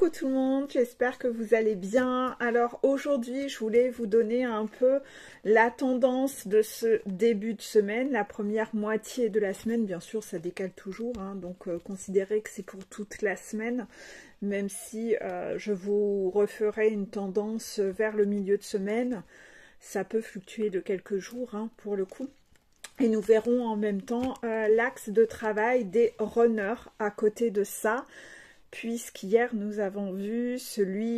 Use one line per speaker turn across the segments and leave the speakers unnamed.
Coucou tout le monde, j'espère que vous allez bien. Alors aujourd'hui, je voulais vous donner un peu la tendance de ce début de semaine, la première moitié de la semaine. Bien sûr, ça décale toujours, hein, donc considérez que c'est pour toute la semaine, même si je vous referai une tendance vers le milieu de semaine. Ça peut fluctuer de quelques jours, hein, pour le coup. Et nous verrons en même temps l'axe de travail des runners à côté de ça, puisqu'hier nous avons vu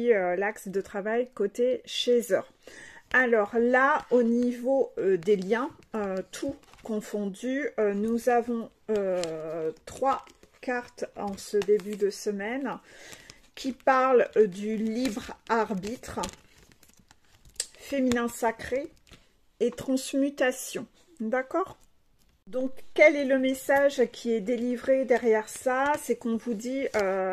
l'axe de travail côté chaser. Alors là, au niveau des liens, tout confondu, nous avons 3 cartes en ce début de semaine qui parlent du libre arbitre, féminin sacré et transmutation. D'accord? Donc, quel est le message qui est délivré derrière ça? C'est qu'on vous dit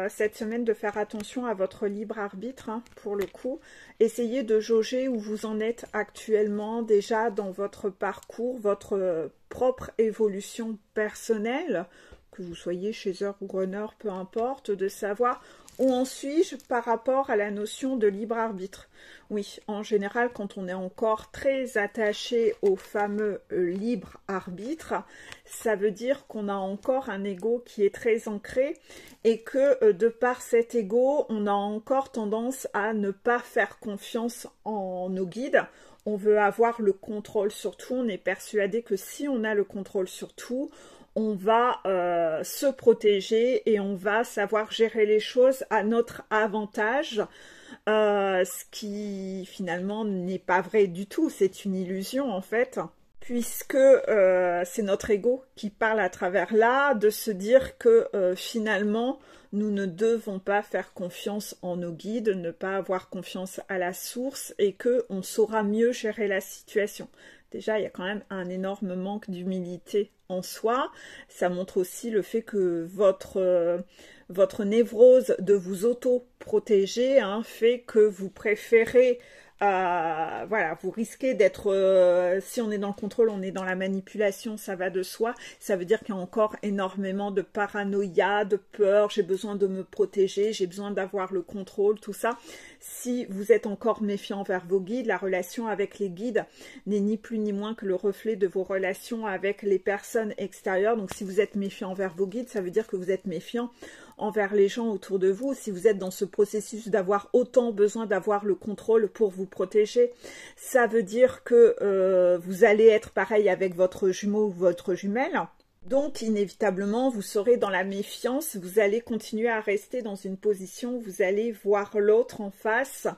cette semaine de faire attention à votre libre arbitre, hein, pour le coup. Essayez de jauger où vous en êtes actuellement déjà dans votre parcours, votre propre évolution personnelle, que vous soyez chaser ou runner, peu importe, de savoir où en suis-je par rapport à la notion de libre arbitre. Oui, en général, quand on est encore très attaché au fameux libre arbitre, ça veut dire qu'on a encore un ego qui est très ancré et que de par cet ego, on a encore tendance à ne pas faire confiance en nos guides. On veut avoir le contrôle sur tout, on est persuadé que si on a le contrôle sur tout, on va se protéger et on va savoir gérer les choses à notre avantage, ce qui finalement n'est pas vrai du tout, c'est une illusion en fait, puisque c'est notre ego qui parle à travers là, de se dire que finalement nous ne devons pas faire confiance en nos guides, ne pas avoir confiance à la source et qu'on saura mieux gérer la situation. Déjà, il y a quand même un énorme manque d'humilité en soi. Ça montre aussi le fait que votre névrose de vous auto-protéger, hein, fait que vous préférez... voilà, vous risquez d'être, si on est dans le contrôle, on est dans la manipulation, ça va de soi. Ça veut dire qu'il y a encore énormément de paranoïa, de peur, j'ai besoin de me protéger, j'ai besoin d'avoir le contrôle, tout ça. Si vous êtes encore méfiant envers vos guides, la relation avec les guides n'est ni plus ni moins que le reflet de vos relations avec les personnes extérieures. Donc si vous êtes méfiant envers vos guides, ça veut dire que vous êtes méfiant envers les gens autour de vous. Si vous êtes dans ce processus d'avoir autant besoin d'avoir le contrôle pour vous protéger, ça veut dire que vous allez être pareil avec votre jumeau ou votre jumelle. Donc, inévitablement, vous serez dans la méfiance, vous allez continuer à rester dans une position où vous allez voir l'autre en face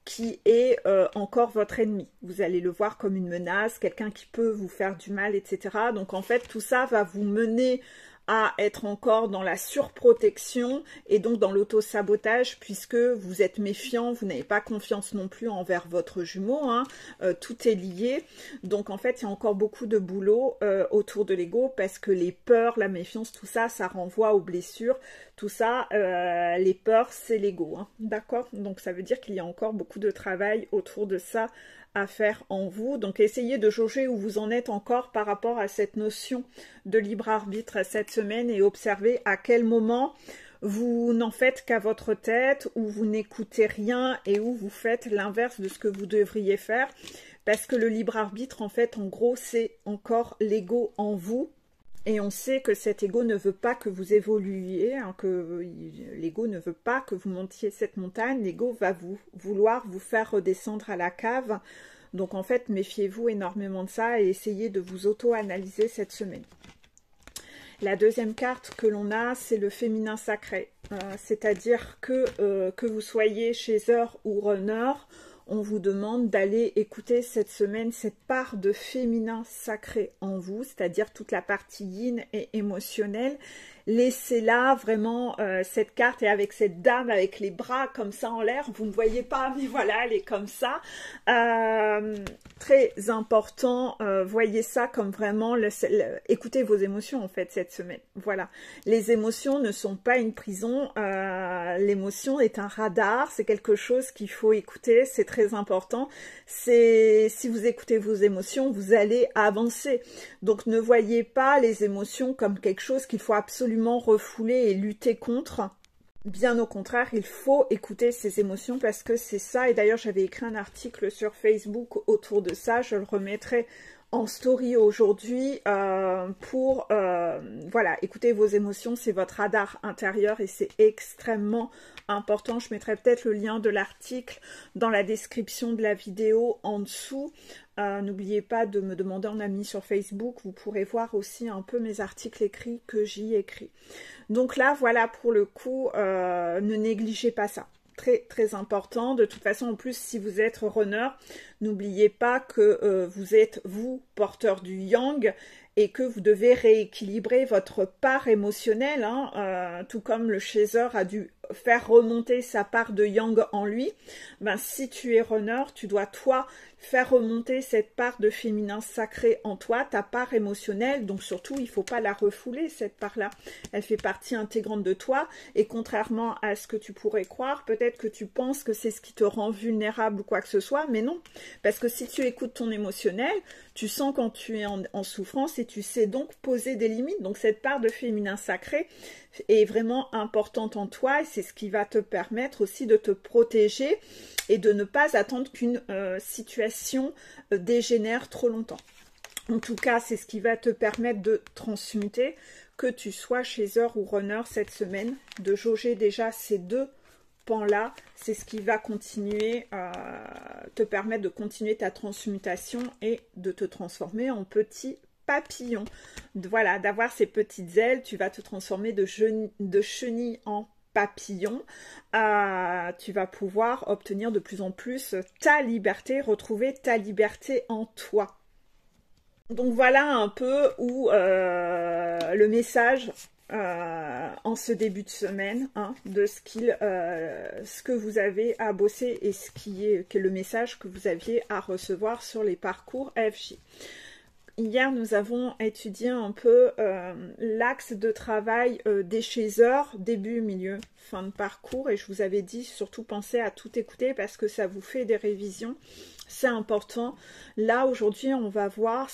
qui est encore votre ennemi. Vous allez le voir comme une menace, quelqu'un qui peut vous faire du mal, etc. Donc, en fait, tout ça va vous mener à être encore dans la surprotection et donc dans l'auto-sabotage, puisque vous êtes méfiant, vous n'avez pas confiance non plus envers votre jumeau, hein, tout est lié. Donc en fait, il y a encore beaucoup de boulot autour de l'ego, parce que les peurs, la méfiance, tout ça, ça renvoie aux blessures, tout ça, les peurs, c'est l'ego, hein, d'accord? Donc ça veut dire qu'il y a encore beaucoup de travail autour de ça à faire en vous. Donc essayez de jauger où vous en êtes encore par rapport à cette notion de libre arbitre cette semaine et observez à quel moment vous n'en faites qu'à votre tête, où vous n'écoutez rien et où vous faites l'inverse de ce que vous devriez faire, parce que le libre arbitre, en fait, en gros, c'est encore l'ego en vous. Et on sait que cet ego ne veut pas que vous évoluiez, hein, que l'ego ne veut pas que vous montiez cette montagne. L'ego va vouloir vous faire redescendre à la cave. Donc en fait, méfiez-vous énormément de ça et essayez de vous auto-analyser cette semaine. La deuxième carte que l'on a, c'est le féminin sacré. C'est-à-dire que vous soyez chaser ou runner, on vous demande d'aller écouter cette semaine cette part de féminin sacré en vous, c'est-à-dire toute la partie yin et émotionnelle. Laissez-la vraiment, cette carte, et avec cette dame avec les bras comme ça en l'air, vous ne voyez pas, mais voilà, elle est comme ça. Très important, voyez ça comme vraiment, écoutez vos émotions en fait cette semaine. Voilà, les émotions ne sont pas une prison, l'émotion est un radar, c'est quelque chose qu'il faut écouter, c'est très important. Si vous écoutez vos émotions, vous allez avancer. Donc ne voyez pas les émotions comme quelque chose qu'il faut absolument refouler et lutter contre. Bien au contraire, il faut écouter ses émotions parce que c'est ça. Et d'ailleurs, j'avais écrit un article sur Facebook autour de ça. Je le remettrai en story aujourd'hui pour, voilà, écouter vos émotions. C'est votre radar intérieur et c'est extrêmement important. Je mettrai peut-être le lien de l'article dans la description de la vidéo en dessous. N'oubliez pas de me demander en ami sur Facebook. Vous pourrez voir aussi un peu mes articles écrits que j'y écris. Donc là, voilà, pour le coup, ne négligez pas ça. Très, très important. De toute façon, en plus, si vous êtes runner, n'oubliez pas que vous êtes, vous, porteur du yang et que vous devez rééquilibrer votre part émotionnelle, hein, tout comme le chaser a dû faire remonter sa part de yang en lui. Ben, si tu es runner, tu dois, toi, faire remonter cette part de féminin sacré en toi, ta part émotionnelle. Donc surtout, il ne faut pas la refouler, cette part-là. Elle fait partie intégrante de toi. Et contrairement à ce que tu pourrais croire, peut-être que tu penses que c'est ce qui te rend vulnérable ou quoi que ce soit, mais non. Parce que si tu écoutes ton émotionnel, tu sens quand tu es en souffrance et tu sais donc poser des limites. Donc cette part de féminin sacré est vraiment importante en toi et c'est ce qui va te permettre aussi de te protéger et de ne pas attendre qu'une situation dégénère trop longtemps. En tout cas, c'est ce qui va te permettre de transmuter, que tu sois chaser ou runner cette semaine, de jauger déjà ces deux pans-là. C'est ce qui va continuer te permettre de continuer ta transmutation et de te transformer en petit papillon. Voilà, d'avoir ces petites ailes, tu vas te transformer de chenille en papillon. Tu vas pouvoir obtenir de plus en plus ta liberté, retrouver ta liberté en toi. Donc voilà un peu où le message en ce début de semaine, hein, de ce que vous avez à bosser et ce qui est le message que vous aviez à recevoir sur les parcours FJ. Hier, nous avons étudié un peu l'axe de travail des chasers, début, milieu, fin de parcours. Et je vous avais dit, surtout pensez à tout écouter parce que ça vous fait des révisions. C'est important. Là, aujourd'hui, on va voir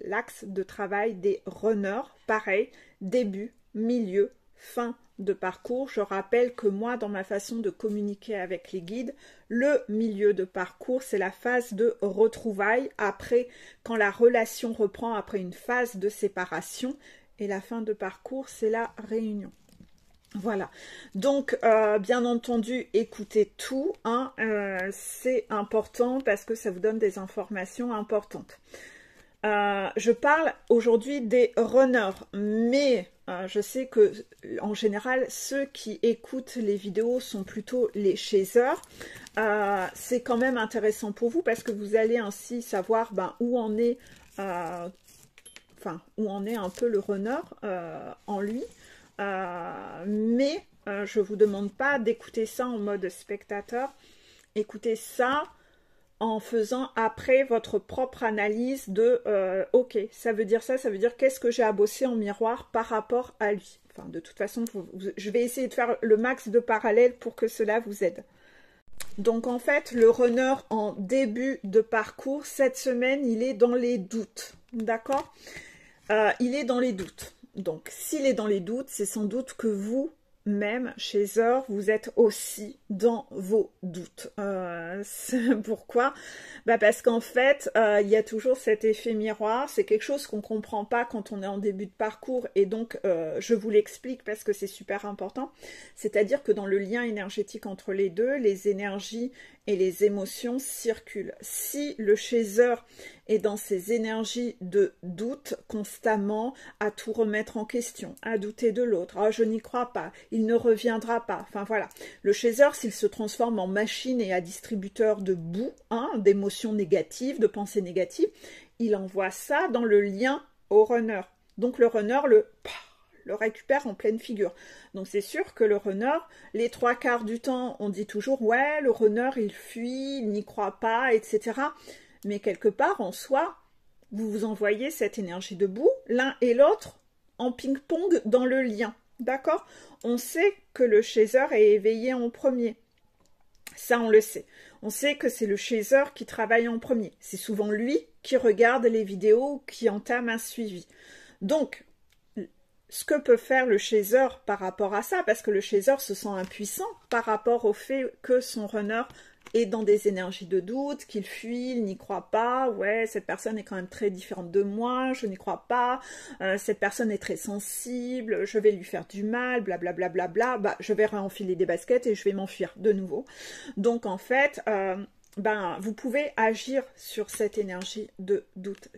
l'axe de travail des runners. Pareil, début, milieu, fin de parcours. Je rappelle que moi, dans ma façon de communiquer avec les guides, le milieu de parcours, c'est la phase de retrouvailles après, quand la relation reprend après une phase de séparation. Et la fin de parcours, c'est la réunion. Voilà, donc bien entendu, écoutez tout, hein, c'est important parce que ça vous donne des informations importantes. Je parle aujourd'hui des runners, mais je sais que en général, ceux qui écoutent les vidéos sont plutôt les chasers. C'est quand même intéressant pour vous parce que vous allez ainsi savoir où en est, où en est un peu le runner en lui. Mais je ne vous demande pas d'écouter ça en mode spectateur. Écoutez ça en faisant après votre propre analyse de ok, ça veut dire ça veut dire qu'est-ce que j'ai à bosser en miroir par rapport à lui. Enfin, de toute façon, je vais essayer de faire le max de parallèles pour que cela vous aide. Donc en fait, le runner en début de parcours, cette semaine, il est dans les doutes. D'accord? Il est dans les doutes. Donc, s'il est dans les doutes, c'est sans doute que vous-même, chaser, vous êtes aussi dans vos doutes. Pourquoi? Parce qu'en fait, il y a toujours cet effet miroir. C'est quelque chose qu'on ne comprend pas quand on est en début de parcours. Et donc, je vous l'explique parce que c'est super important. C'est-à-dire que dans le lien énergétique entre les deux, les énergies et les émotions circulent. Si le chaser est dans ses énergies de doute constamment, à tout remettre en question, à douter de l'autre, ah, je n'y crois pas, il ne reviendra pas, enfin voilà. Le chaser, s'il se transforme en machine et à distributeur de boue, hein, d'émotions négatives, de pensées négatives, il envoie ça dans le lien au runner. Donc le runner le récupère en pleine figure. Donc c'est sûr que le runner, les 3/4 du temps, on dit toujours, ouais, le runner, il fuit, il n'y croit pas, etc. Mais quelque part, en soi, vous vous envoyez cette énergie de boue, l'un et l'autre, en ping-pong dans le lien. D'accord? On sait que le chaser est éveillé en premier. Ça, on le sait. On sait que c'est le chaser qui travaille en premier. C'est souvent lui qui regarde les vidéos, qui entame un suivi. Donc, ce que peut faire le chaser par rapport à ça, parce que le chaser se sent impuissant par rapport au fait que son runner est dans des énergies de doute, qu'il fuit, il n'y croit pas, ouais, cette personne est quand même très différente de moi, je n'y crois pas, cette personne est très sensible, je vais lui faire du mal, blablabla, bla, bla, bla, bah, je vais réenfiler des baskets et je vais m'enfuir de nouveau. Donc en fait, vous pouvez agir sur cette énergie de doute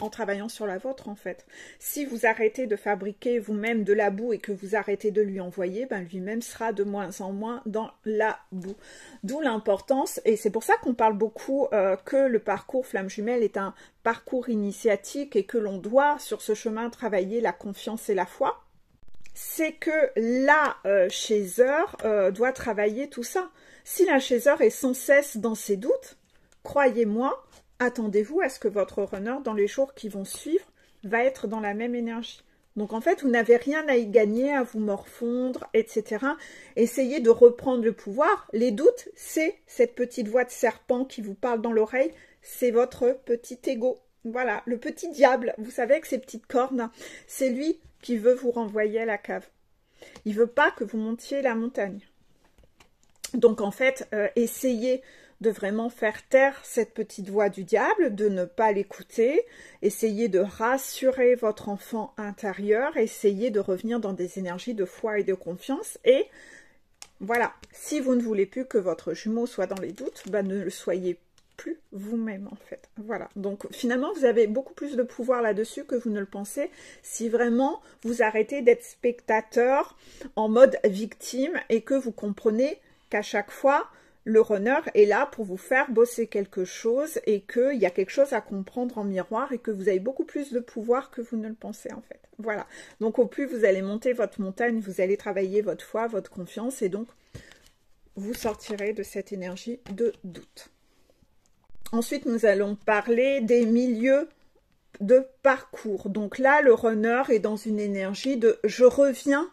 en travaillant sur la vôtre en fait. Si vous arrêtez de fabriquer vous-même de la boue et que vous arrêtez de lui envoyer, lui-même sera de moins en moins dans la boue. D'où l'importance, et c'est pour ça qu'on parle beaucoup que le parcours Flamme Jumelle est un parcours initiatique et que l'on doit sur ce chemin travailler la confiance et la foi. C'est que la chaser doit travailler tout ça. Si la chaser est sans cesse dans ses doutes, croyez-moi, attendez-vous à ce que votre runner, dans les jours qui vont suivre, va être dans la même énergie. Donc en fait, vous n'avez rien à y gagner, à vous morfondre, etc. Essayez de reprendre le pouvoir. Les doutes, c'est cette petite voix de serpent qui vous parle dans l'oreille, c'est votre petit ego. Voilà, le petit diable, vous savez, avec ses petites cornes, c'est lui qui veut vous renvoyer à la cave. Il ne veut pas que vous montiez la montagne. Donc en fait, essayez de vraiment faire taire cette petite voix du diable, de ne pas l'écouter, essayez de rassurer votre enfant intérieur, essayez de revenir dans des énergies de foi et de confiance, et voilà, si vous ne voulez plus que votre jumeau soit dans les doutes, ne le soyez plus vous-même en fait. Voilà, donc finalement vous avez beaucoup plus de pouvoir là-dessus que vous ne le pensez, si vraiment vous arrêtez d'être spectateur en mode victime et que vous comprenez qu'à chaque fois, le runner est là pour vous faire bosser quelque chose et qu'il y a quelque chose à comprendre en miroir et que vous avez beaucoup plus de pouvoir que vous ne le pensez en fait. Voilà. Donc au plus vous allez monter votre montagne, vous allez travailler votre foi, votre confiance et donc vous sortirez de cette énergie de doute. Ensuite, nous allons parler des milieux de parcours. Donc là, le runner est dans une énergie de « je reviens,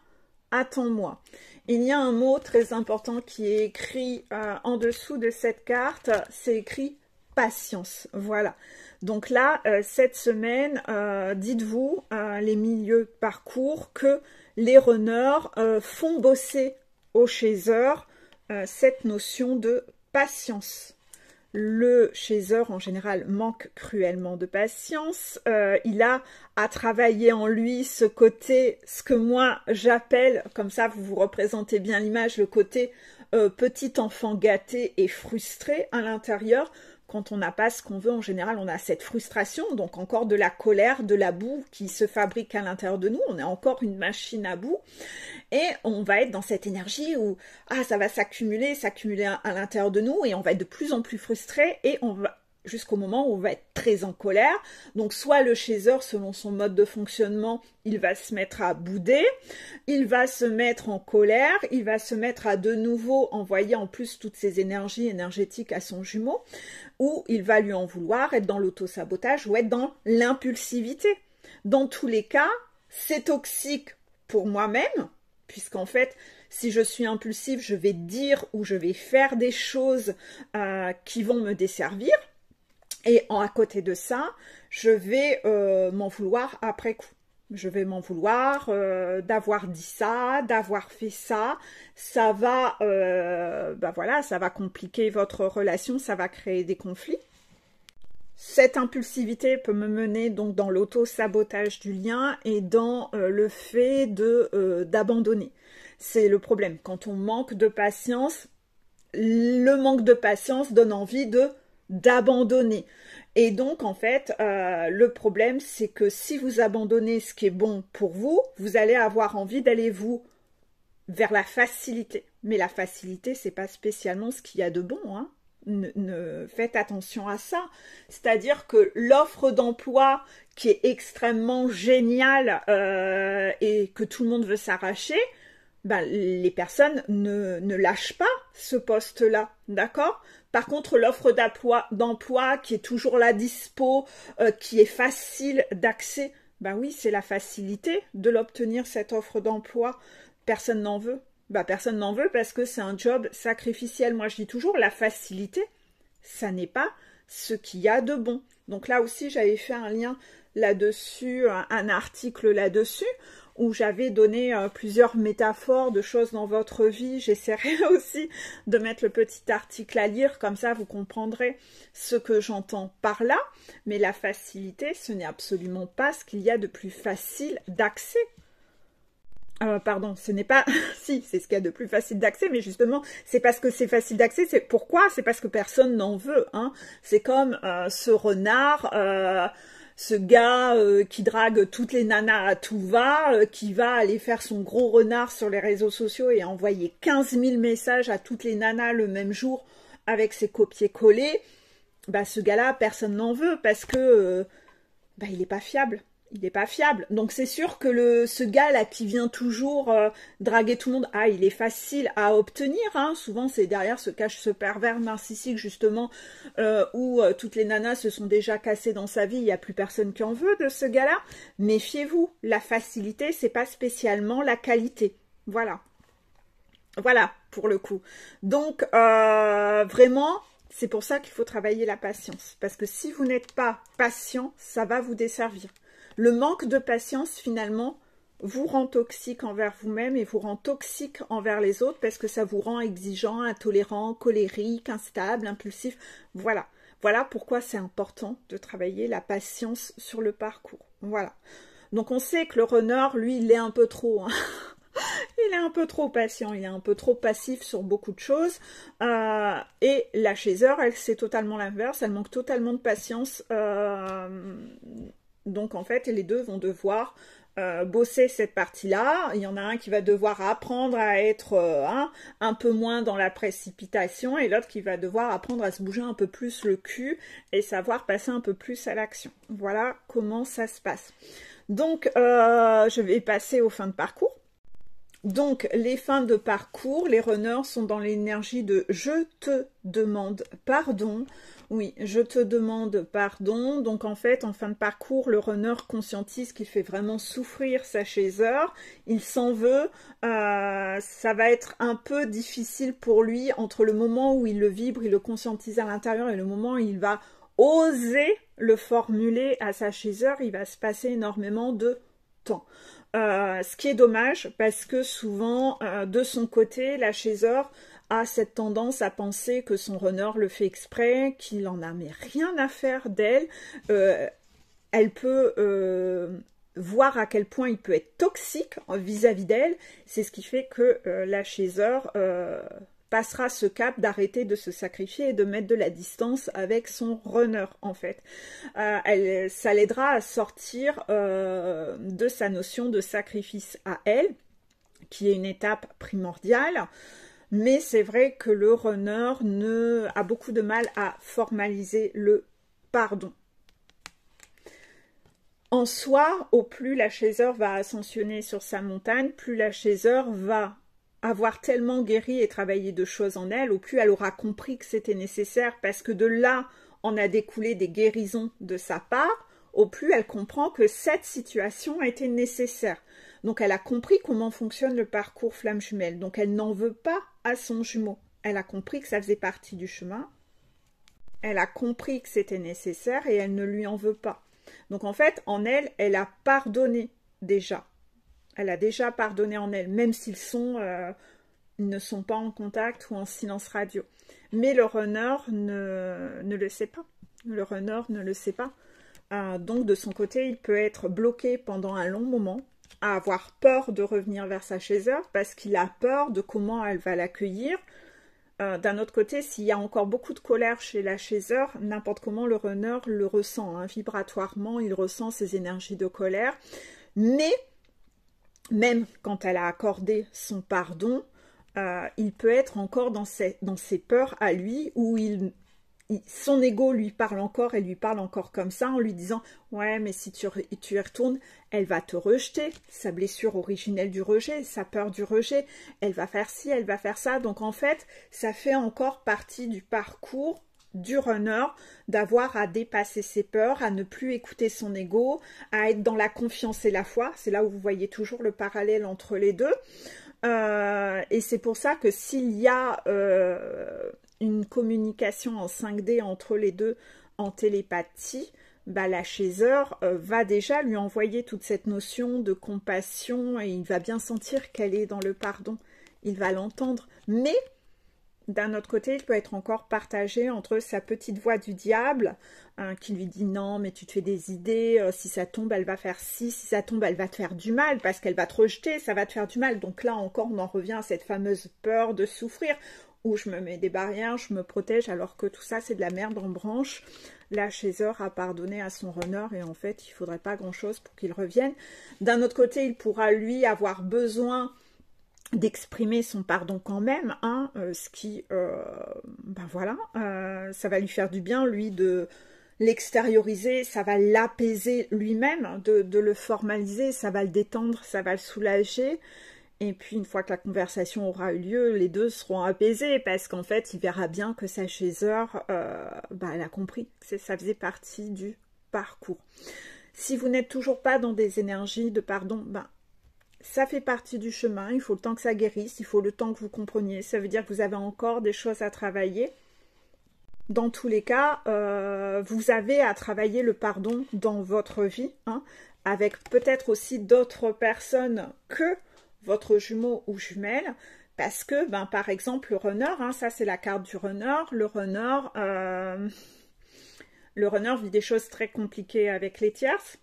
attends-moi ». Il y a un mot très important qui est écrit en dessous de cette carte, c'est écrit « patience ». Voilà. Donc là, cette semaine, dites-vous, les milieux de parcours, que les runners font bosser aux chasers cette notion de patience. Le chaser, en général, manque cruellement de patience. Il a à travailler en lui ce côté, ce que moi j'appelle, comme ça vous vous représentez bien l'image, le côté petit enfant gâté et frustré à l'intérieur. Quand on n'a pas ce qu'on veut, en général, on a cette frustration, donc encore de la colère, de la boue qui se fabrique à l'intérieur de nous. On est encore une machine à boue. Et on va être dans cette énergie où ça va s'accumuler à l'intérieur de nous et on va être de plus en plus frustré et on va jusqu'au moment où on va être très en colère. Donc soit le chaser, selon son mode de fonctionnement, il va se mettre à bouder, il va se mettre en colère, il va se mettre à de nouveau envoyer en plus toutes ses énergies énergétiques à son jumeau, ou il va lui en vouloir, être dans l'auto-sabotage ou être dans l'impulsivité. Dans tous les cas, c'est toxique pour moi-même, puisqu'en fait, si je suis impulsive, je vais dire ou je vais faire des choses qui vont me desservir. Et à côté de ça, je vais m'en vouloir après coup. Je vais m'en vouloir d'avoir dit ça, d'avoir fait ça. Ça va, voilà, ça va compliquer votre relation, ça va créer des conflits. Cette impulsivité peut me mener donc dans l'auto-sabotage du lien et dans le fait d'abandonner. C'est le problème. Quand on manque de patience, le manque de patience donne envie d'abandonner. Et donc, en fait, le problème, c'est que si vous abandonnez ce qui est bon pour vous, vous allez avoir envie d'aller vers la facilité. Mais la facilité, c'est pas spécialement ce qu'il y a de bon, hein. Faites attention à ça. C'est-à-dire que l'offre d'emploi qui est extrêmement géniale et que tout le monde veut s'arracher, les personnes ne lâchent pas ce poste-là, d'accord? Par contre, l'offre d'emploi qui est toujours là dispo, qui est facile d'accès, oui, c'est la facilité de l'obtenir, cette offre d'emploi. Personne n'en veut. Personne n'en veut parce que c'est un job sacrificiel. Moi, je dis toujours, la facilité, ça n'est pas ce qu'il y a de bon. Donc là aussi, j'avais fait un lien là-dessus, un article là-dessus, où j'avais donné plusieurs métaphores de choses dans votre vie. J'essaierai aussi de mettre le petit article à lire, comme ça vous comprendrez ce que j'entends par là. Mais la facilité, ce n'est absolument pas ce qu'il y a de plus facile d'accès. Pardon, ce n'est pas... si, c'est ce qu'il y a de plus facile d'accès, mais justement, c'est parce que c'est facile d'accès. C'est pourquoi? C'est parce que personne n'en veut. Hein. C'est comme ce renard, ce gars qui drague toutes les nanas à tout va, qui va aller faire son gros renard sur les réseaux sociaux et envoyer 15 000 messages à toutes les nanas le même jour avec ses copier-coller. Bah, ce gars-là, personne n'en veut parce que bah, il n'est pas fiable. Il n'est pas fiable. Donc c'est sûr que ce gars-là qui vient toujours draguer tout le monde, ah, il est facile à obtenir. Hein. Souvent, c'est derrière se cache ce pervers narcissique, justement, où toutes les nanas se sont déjà cassées dans sa vie. Il n'y a plus personne qui en veut de ce gars-là. Méfiez-vous. La facilité, c'est pas spécialement la qualité. Voilà. Voilà, pour le coup. Donc, vraiment... C'est pour ça qu'il faut travailler la patience. Parce que si vous n'êtes pas patient, ça va vous desservir. Le manque de patience, finalement, vous rend toxique envers vous-même et vous rend toxique envers les autres parce que ça vous rend exigeant, intolérant, colérique, instable, impulsif. Voilà. Voilà pourquoi c'est important de travailler la patience sur le parcours. Voilà. Donc on sait que le runner, lui, il est un peu trop... Hein. Il est un peu trop patient, il est un peu trop passif sur beaucoup de choses. Et la chaser, elle, c'est totalement l'inverse. Elle manque totalement de patience. Donc, en fait, les deux vont devoir bosser cette partie-là. Il y en a un qui va devoir apprendre à être un peu moins dans la précipitation et l'autre qui va devoir apprendre à se bouger un peu plus le cul et savoir passer un peu plus à l'action. Voilà comment ça se passe. Donc, je vais passer aux fins de parcours. Donc, les fins de parcours, les runners sont dans l'énergie de « je te demande pardon ». Oui, je te demande pardon. Donc, en fait, en fin de parcours, le runner conscientise qu'il fait vraiment souffrir sa chaser. Il s'en veut. Ça va être un peu difficile pour lui entre le moment où il le vibre, il le conscientise à l'intérieur et le moment où il va oser le formuler à sa chaser. Il va se passer énormément de temps. Ce qui est dommage parce que souvent, de son côté, la chaser a cette tendance à penser que son runner le fait exprès, qu'il en a mais rien à faire d'elle. Elle peut voir à quel point il peut être toxique vis-à-vis d'elle. C'est ce qui fait que la chaser passera ce cap d'arrêter de se sacrifier et de mettre de la distance avec son runner, en fait. Ça l'aidera à sortir de sa notion de sacrifice à elle, qui est une étape primordiale. Mais c'est vrai que le runner a beaucoup de mal à formaliser le pardon. En soi, au plus la chaser va ascensionner sur sa montagne, plus la chaser va avoir tellement guéri et travaillé de choses en elle, au plus elle aura compris que c'était nécessaire, parce que de là, on a découlé des guérisons de sa part, au plus elle comprend que cette situation a été nécessaire. Donc elle a compris comment fonctionne le parcours flamme jumelle, donc elle n'en veut pas à son jumeau. Elle a compris que ça faisait partie du chemin, elle a compris que c'était nécessaire et elle ne lui en veut pas. Donc en fait, en elle, elle a pardonné déjà. Elle a déjà pardonné en elle, même s'ils ne sont pas en contact ou en silence radio. Mais le runner ne le sait pas. Le runner ne le sait pas. Donc de son côté, il peut être bloqué pendant un long moment, à avoir peur de revenir vers sa chaser, parce qu'il a peur de comment elle va l'accueillir. D'un autre côté, s'il y a encore beaucoup de colère chez la chaser, n'importe comment le runner le ressent. Hein, vibratoirement, il ressent ces énergies de colère. Mais même quand elle a accordé son pardon, il peut être encore dans ses peurs à lui, où son ego lui parle encore et lui parle encore comme ça, en lui disant « Ouais, mais si tu y retournes, elle va te rejeter, sa blessure originelle du rejet, sa peur du rejet, elle va faire ci, elle va faire ça. » Donc en fait, ça fait encore partie du parcours du runner, d'avoir à dépasser ses peurs, à ne plus écouter son ego, à être dans la confiance et la foi. C'est là où vous voyez toujours le parallèle entre les deux. Et c'est pour ça que s'il y a une communication en 5D entre les deux en télépathie, bah, l'achéseur va déjà lui envoyer toute cette notion de compassion et il va bien sentir qu'elle est dans le pardon. Il va l'entendre. Mais d'un autre côté, il peut être encore partagé entre sa petite voix du diable qui lui dit non, mais tu te fais des idées, si ça tombe, elle va faire ci, si ça tombe, elle va te faire du mal parce qu'elle va te rejeter, ça va te faire du mal. Donc là encore, on en revient à cette fameuse peur de souffrir où je me mets des barrières, je me protège alors que tout ça, c'est de la merde en branche. La chasseur a pardonné à son runner et en fait, il ne faudrait pas grand-chose pour qu'il revienne. D'un autre côté, il pourra lui avoir besoin d'exprimer son pardon quand même, hein, ce qui, ben voilà, ça va lui faire du bien, lui, de l'extérioriser, ça va l'apaiser lui-même, de le formaliser, ça va le détendre, ça va le soulager, et puis une fois que la conversation aura eu lieu, les deux seront apaisés, parce qu'en fait, il verra bien que sa chasseur, ben, elle a compris que ça faisait partie du parcours. Si vous n'êtes toujours pas dans des énergies de pardon, ben, ça fait partie du chemin, il faut le temps que ça guérisse, il faut le temps que vous compreniez. Ça veut dire que vous avez encore des choses à travailler. Dans tous les cas, vous avez à travailler le pardon dans votre vie, hein, avec peut-être aussi d'autres personnes que votre jumeau ou jumelle, parce que, ben, par exemple, le runner, hein, ça c'est la carte du runner, le runner vit des choses très compliquées avec les tierces.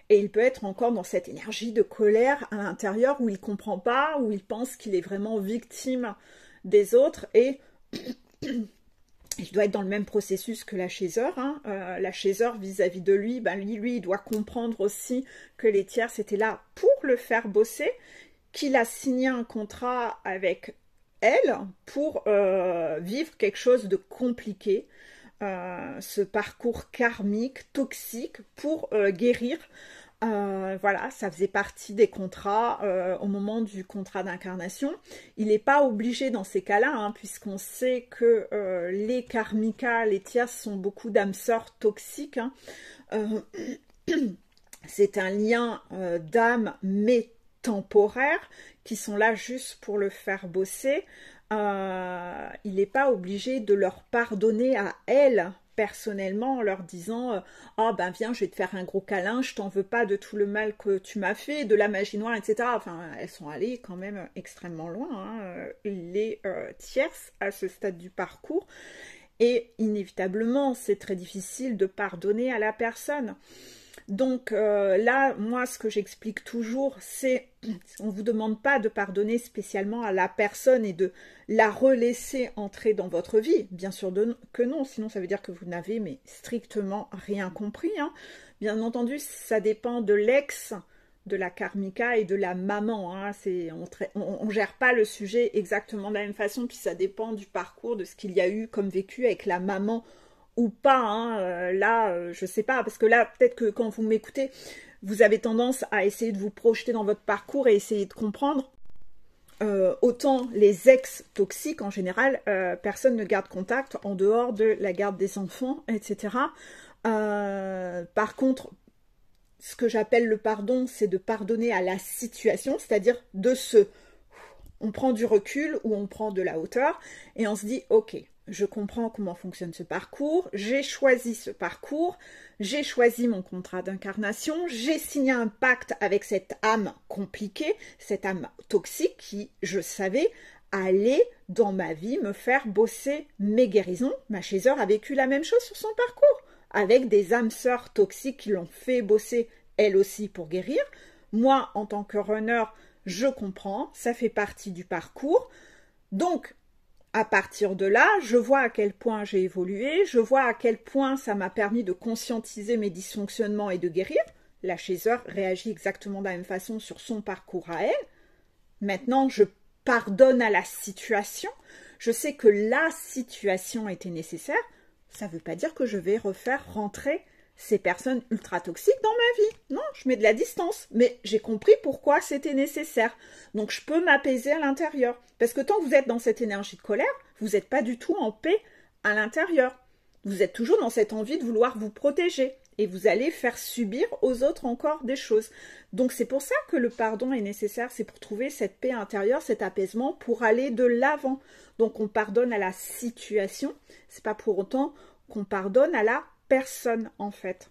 Et il peut être encore dans cette énergie de colère à l'intérieur où il ne comprend pas, où il pense qu'il est vraiment victime des autres. Et il doit être dans le même processus que la chasseur. Hein. La chasseur vis-à-vis de lui, ben lui, il doit comprendre aussi que les tierces étaient là pour le faire bosser, qu'il a signé un contrat avec elle pour vivre quelque chose de compliqué. Ce parcours karmique, toxique, pour guérir. Voilà, ça faisait partie des contrats au moment du contrat d'incarnation. Il n'est pas obligé dans ces cas-là, hein, puisqu'on sait que les karmikas, les tierces, sont beaucoup d'âmes sœurs toxiques. Hein. C'est un lien d'âme, mais temporaire, qui sont là juste pour le faire bosser. Il n'est pas obligé de leur pardonner à elles personnellement en leur disant ah ben viens, je vais te faire un gros câlin, je t'en veux pas de tout le mal que tu m'as fait, de la magie noire, etc. Enfin, elles sont allées quand même extrêmement loin, hein, les tierces à ce stade du parcours, et inévitablement c'est très difficile de pardonner à la personne. Donc là, moi, ce que j'explique toujours, c'est on ne vous demande pas de pardonner spécialement à la personne et de la relaisser entrer dans votre vie. Bien sûr que non, sinon ça veut dire que vous n'avez mais strictement rien compris. Hein. Bien entendu, ça dépend de l'ex, de la karmika et de la maman. Hein. On ne gère pas le sujet exactement de la même façon, puis ça dépend du parcours, de ce qu'il y a eu comme vécu avec la maman ou pas, hein. Là, je sais pas, parce que là, peut-être que quand vous m'écoutez, vous avez tendance à essayer de vous projeter dans votre parcours et essayer de comprendre. Autant les ex toxiques, en général, personne ne garde contact en dehors de la garde des enfants, etc. Par contre, ce que j'appelle le pardon, c'est de pardonner à la situation, c'est-à-dire on prend du recul ou on prend de la hauteur et on se dit, ok, je comprends comment fonctionne ce parcours, j'ai choisi ce parcours, j'ai choisi mon contrat d'incarnation, j'ai signé un pacte avec cette âme compliquée, cette âme toxique qui, je savais, allait dans ma vie me faire bosser mes guérisons. Ma chasseur a vécu la même chose sur son parcours, avec des âmes sœurs toxiques qui l'ont fait bosser elle aussi pour guérir. Moi, en tant que runner, je comprends, ça fait partie du parcours. Donc, à partir de là, je vois à quel point j'ai évolué, je vois à quel point ça m'a permis de conscientiser mes dysfonctionnements et de guérir. La chasseur réagit exactement de la même façon sur son parcours à elle. Maintenant, je pardonne à la situation. Je sais que la situation était nécessaire. Ça ne veut pas dire que je vais refaire rentrer ces personnes ultra toxiques dans ma vie. Non, je mets de la distance. Mais j'ai compris pourquoi c'était nécessaire. Donc, je peux m'apaiser à l'intérieur. Parce que tant que vous êtes dans cette énergie de colère, vous n'êtes pas du tout en paix à l'intérieur. Vous êtes toujours dans cette envie de vouloir vous protéger. Et vous allez faire subir aux autres encore des choses. Donc, c'est pour ça que le pardon est nécessaire. C'est pour trouver cette paix intérieure, cet apaisement, pour aller de l'avant. Donc, on pardonne à la situation. C'est pas pour autant qu'on pardonne à la personne en fait.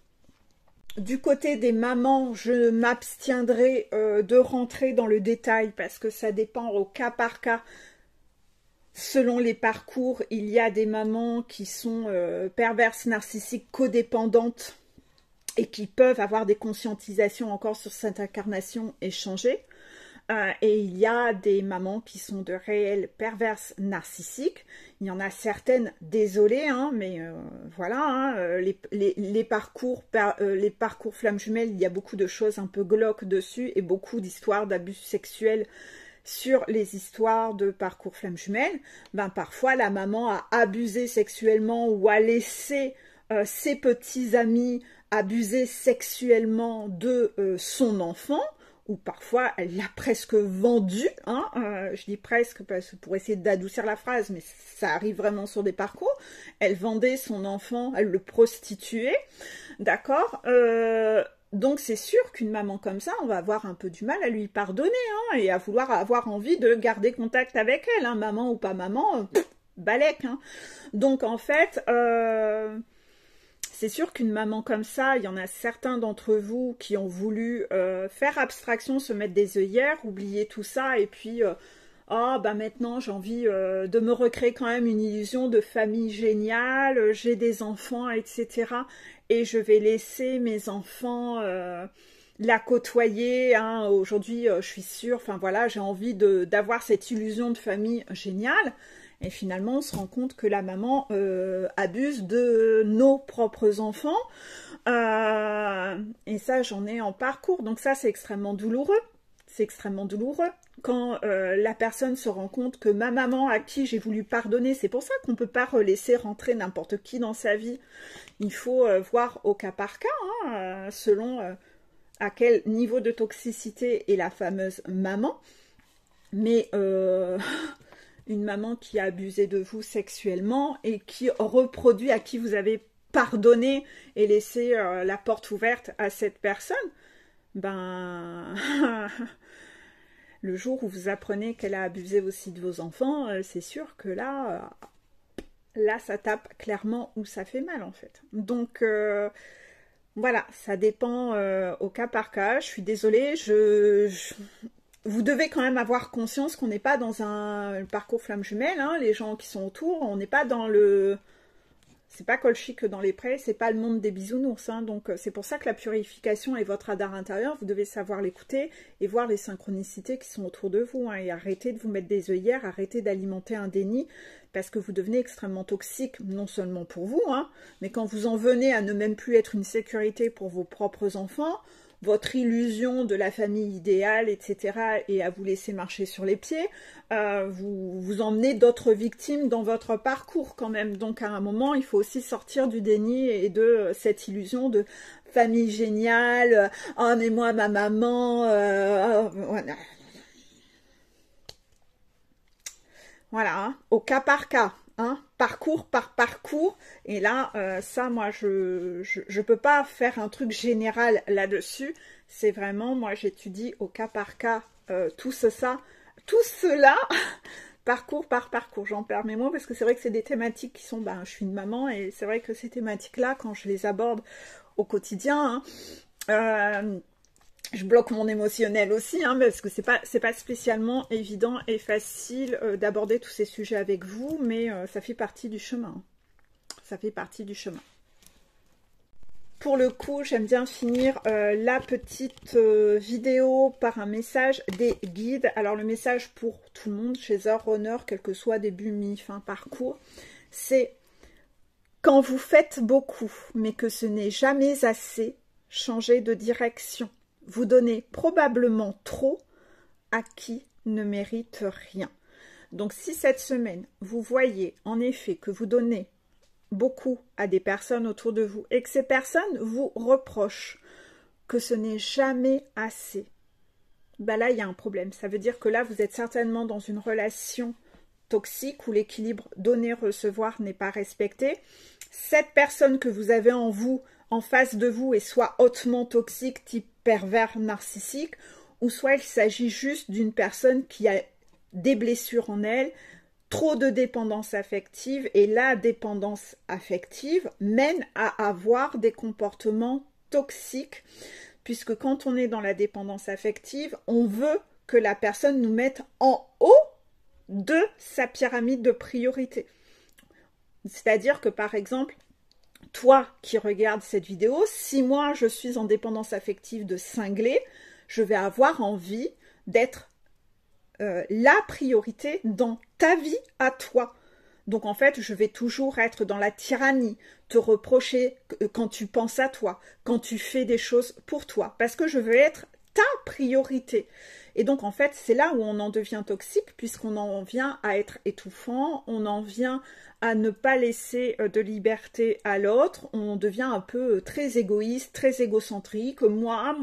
Du côté des mamans, je m'abstiendrai de rentrer dans le détail parce que ça dépend au cas par cas. Selon les parcours, il y a des mamans qui sont perverses, narcissiques, codépendantes et qui peuvent avoir des conscientisations encore sur cette incarnation et changer. Et il y a des mamans qui sont de réelles perverses narcissiques. Il y en a certaines, désolées, hein, mais voilà, hein, les parcours flammes jumelles, il y a beaucoup de choses un peu glauques dessus et beaucoup d'histoires d'abus sexuels sur les histoires de parcours flammes jumelles. Ben, parfois, la maman a abusé sexuellement ou a laissé ses petits amis abuser sexuellement de son enfant. Ou parfois elle l'a presque vendu, hein, je dis presque parce que pour essayer d'adoucir la phrase, mais ça arrive vraiment sur des parcours. Elle vendait son enfant, elle le prostituait, d'accord. Donc c'est sûr qu'une maman comme ça, on va avoir un peu du mal à lui pardonner, hein, et à vouloir avoir envie de garder contact avec elle, hein, maman ou pas maman, balèque, hein. Donc en fait, c'est sûr qu'une maman comme ça, il y en a certains d'entre vous qui ont voulu faire abstraction, se mettre des œillères, oublier tout ça, et puis, oh, bah maintenant j'ai envie de me recréer quand même une illusion de famille géniale, j'ai des enfants, etc. Et je vais laisser mes enfants la côtoyer, hein. Aujourd'hui, je suis sûre, enfin voilà, j'ai envie d'avoir cette illusion de famille géniale. Et finalement, on se rend compte que la maman abuse de nos propres enfants. Et ça, j'en ai en parcours. Donc ça, c'est extrêmement douloureux. C'est extrêmement douloureux. Quand la personne se rend compte que ma maman, à qui j'ai voulu pardonner, c'est pour ça qu'on ne peut pas laisser rentrer n'importe qui dans sa vie. Il faut voir au cas par cas, hein, selon à quel niveau de toxicité est la fameuse maman. Mais... une maman qui a abusé de vous sexuellement et qui reproduit, à qui vous avez pardonné et laissé la porte ouverte à cette personne, ben le jour où vous apprenez qu'elle a abusé aussi de vos enfants, c'est sûr que là ça tape clairement où ça fait mal en fait. Donc voilà, ça dépend au cas par cas. Je suis désolée, vous devez quand même avoir conscience qu'on n'est pas dans un parcours flamme jumelle, hein, les gens qui sont autour, on n'est pas dans le... C'est pas colchique dans les prés, c'est pas le monde des bisounours, hein, donc c'est pour ça que la purification est votre radar intérieur, vous devez savoir l'écouter et voir les synchronicités qui sont autour de vous, hein, et arrêter de vous mettre des œillères, arrêter d'alimenter un déni, parce que vous devenez extrêmement toxique, non seulement pour vous, hein, mais quand vous en venez à ne même plus être une sécurité pour vos propres enfants, votre illusion de la famille idéale, etc., et à vous laisser marcher sur les pieds, vous emmenez d'autres victimes dans votre parcours quand même. Donc à un moment, il faut aussi sortir du déni et de cette illusion de famille géniale, « Oh mais moi, ma maman... Voilà, hein, au cas par cas. Hein, parcours par parcours, et là, ça, moi, je peux pas faire un truc général là-dessus, c'est vraiment, moi, j'étudie au cas par cas tout cela, parcours par parcours, j'en perds mes mots, parce que c'est vrai que c'est des thématiques qui sont, ben, je suis une maman, et c'est vrai que ces thématiques-là, quand je les aborde au quotidien, hein, je bloque mon émotionnel aussi, hein, parce que c'est pas spécialement évident et facile d'aborder tous ces sujets avec vous, mais ça fait partie du chemin. Ça fait partie du chemin. Pour le coup, j'aime bien finir la petite vidéo par un message des guides. Alors le message pour tout le monde, chez Runner, quel que soit début, mi, fin, parcours, c'est quand vous faites beaucoup, mais que ce n'est jamais assez, changez de direction. Vous donnez probablement trop à qui ne mérite rien. Donc si cette semaine, vous voyez en effet que vous donnez beaucoup à des personnes autour de vous et que ces personnes vous reprochent que ce n'est jamais assez, ben là il y a un problème. Ça veut dire que là vous êtes certainement dans une relation toxique où l'équilibre donner-recevoir n'est pas respecté. Cette personne que vous avez en face de vous est soit hautement toxique, type pervers narcissique, ou soit il s'agit juste d'une personne qui a des blessures en elle, trop de dépendance affective, et la dépendance affective mène à avoir des comportements toxiques, puisque quand on est dans la dépendance affective, on veut que la personne nous mette en haut de sa pyramide de priorité. C'est-à-dire que par exemple, toi qui regardes cette vidéo, si moi je suis en dépendance affective de cinglé, je vais avoir envie d'être la priorité dans ta vie à toi. Donc en fait, je vais toujours être dans la tyrannie, te reprocher quand tu penses à toi, quand tu fais des choses pour toi, parce que je veux être ta priorité. Et donc en fait, c'est là où on en devient toxique, puisqu'on en vient à être étouffant, on en vient à ne pas laisser de liberté à l'autre, on devient un peu très égoïste, très égocentrique, moi,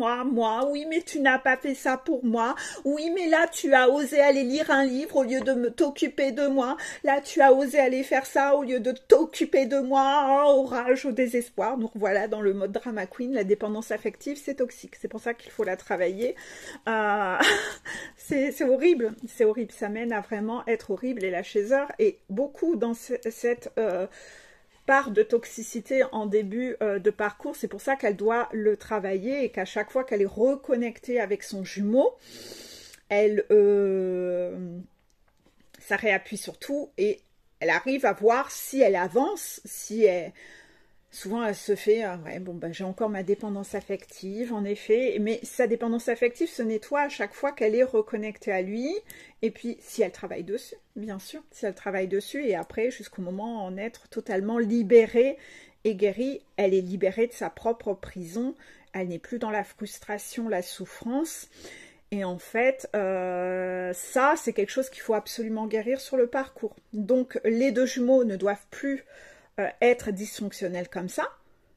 oui, mais tu n'as pas fait ça pour moi, oui, mais là, tu as osé aller lire un livre au lieu de t'occuper de moi, là, tu as osé aller faire ça au lieu de t'occuper de moi, oh, rage, au désespoir. Donc voilà, dans le mode drama queen, la dépendance affective, c'est toxique, c'est pour ça qu'il faut la travailler. C'est horrible, ça mène à vraiment être horrible, et la chasseur est beaucoup dans cette part de toxicité en début de parcours. C'est pour ça qu'elle doit le travailler, et qu'à chaque fois qu'elle est reconnectée avec son jumeau, elle ça réappuie sur tout, et elle arrive à voir si elle avance, si elle... Souvent, elle se fait, ouais, bon, ben, j'ai encore ma dépendance affective, en effet. Mais sa dépendance affective se nettoie à chaque fois qu'elle est reconnectée à lui. Et puis, si elle travaille dessus, bien sûr, si elle travaille dessus. Et après, jusqu'au moment en être totalement libérée et guérie, elle est libérée de sa propre prison. Elle n'est plus dans la frustration, la souffrance. Et en fait, ça, c'est quelque chose qu'il faut absolument guérir sur le parcours. Donc, les deux jumeaux ne doivent plus... être dysfonctionnel comme ça,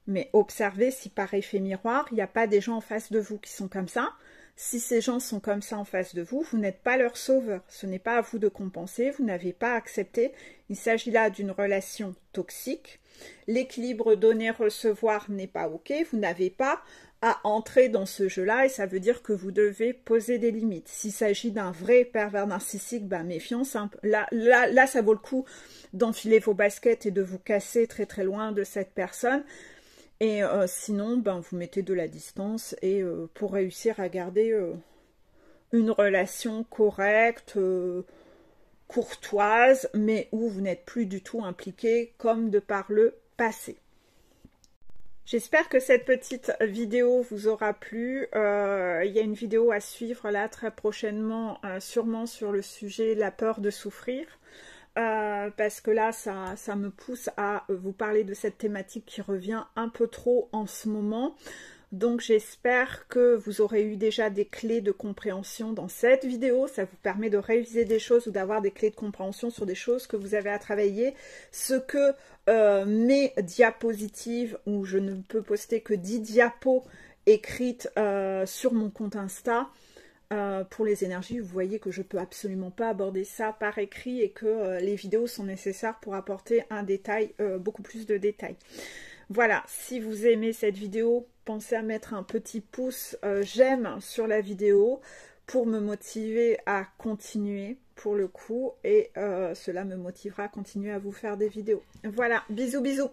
mais observez si par effet miroir, il n'y a pas des gens en face de vous qui sont comme ça. Si ces gens sont comme ça en face de vous, vous n'êtes pas leur sauveur. Ce n'est pas à vous de compenser, vous n'avez pas accepté. Il s'agit là d'une relation toxique. L'équilibre donner-recevoir n'est pas OK. Vous n'avez pas à entrer dans ce jeu-là, et ça veut dire que vous devez poser des limites. S'il s'agit d'un vrai pervers narcissique, ben méfiance. Hein. Là, ça vaut le coup d'enfiler vos baskets et de vous casser très très loin de cette personne. Et sinon, ben, vous mettez de la distance, et pour réussir à garder une relation correcte, courtoise, mais où vous n'êtes plus du tout impliqué comme de par le passé. J'espère que cette petite vidéo vous aura plu. Il y a une vidéo à suivre là très prochainement, sûrement sur le sujet la peur de souffrir. Parce que là, ça me pousse à vous parler de cette thématique qui revient un peu trop en ce moment. Donc j'espère que vous aurez eu déjà des clés de compréhension dans cette vidéo. Ça vous permet de réviser des choses ou d'avoir des clés de compréhension sur des choses que vous avez à travailler. Ce que mes diapositives, où je ne peux poster que 10 diapos écrites sur mon compte Insta, pour les énergies, vous voyez que je peux absolument pas aborder ça par écrit, et que les vidéos sont nécessaires pour apporter un détail, beaucoup plus de détails. Voilà, si vous aimez cette vidéo, pensez à mettre un petit pouce j'aime sur la vidéo pour me motiver à continuer pour le coup, et cela me motivera à continuer à vous faire des vidéos. Voilà, bisous bisous.